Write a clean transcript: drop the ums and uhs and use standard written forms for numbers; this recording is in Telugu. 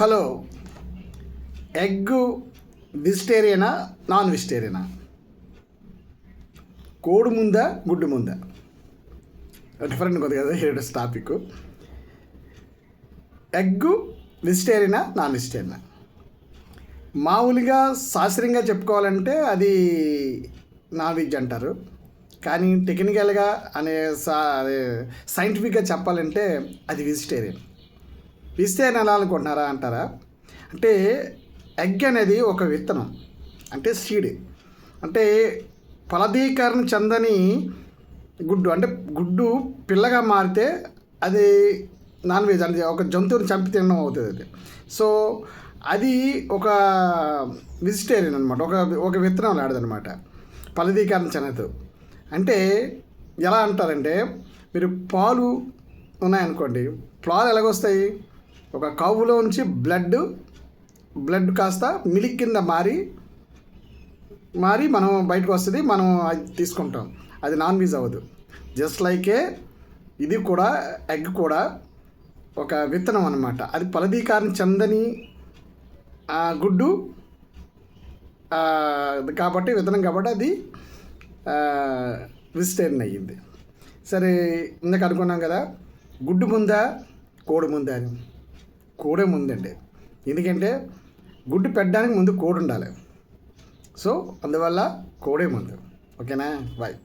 హలో, ఎగ్ వెజిటేరియనా నాన్ వెజిటేరియనా? కోడి ముందా గుడ్డు ముందా? డిఫరెంట్ ఉంది కదా ఈరోజు టాపిక్. ఎగ్ వెజిటేరియనా నాన్ వెజిటేరియనా? మామూలుగా శాస్త్రీయంగా చెప్పుకోవాలంటే అది నాన్ వెజ్ అంటారు. కానీ టెక్నికల్గా అదే సైంటిఫిక్గా చెప్పాలంటే అది వెజిటేరియన్. వెజిటేరియన్ ఎలా అనుకుంటున్నారా అంటారా? అంటే ఎగ్ అనేది ఒక విత్తనం, అంటే సీడ్, అంటే ఫలదీకరణ చెందని గుడ్డు, అంటే గుడ్డు పిల్లగా మారితే అది నాన్ వెజ్, అంటే ఒక జంతువుని చంపి తినడం అవుతుంది అది. సో అది ఒక వెజిటేరియన్ అనమాట, ఒక విత్తనం లాడదనమాట, ఫలదీకరణ చెందదు. అంటే ఎలా అంటారంటే, మీరు పాలు ఉన్నాయనుకోండి, పాలు ఎలాగొస్తాయి? ఒక కావులో నుంచి బ్లడ్ కాస్త మిల్క్ కింద మారి మనం బయటకు వస్తుంది, మనం అది తీసుకుంటాం. అది నాన్ వెజ్ అవ్వదు. జస్ట్ లైకే ఇది కూడా, ఎగ్ కూడా ఒక విత్తనం అనమాట. అది ఫలదీకరణ చెందని గుడ్డు కాబట్టి, విత్తనం కాబట్టి అది వెజిటేరియన్ అయ్యింది. సరే, ఇందాక అనుకున్నాం కదా, గుడ్డు ముందా కోడి ముందా అని. కోడే ముందండి. ఎందుకంటే గుడ్డు పెట్టడానికి ముందు కోడి ఉండాలి. సో అందువల్ల కోడే ముందు. ఓకేనా? బాయ్.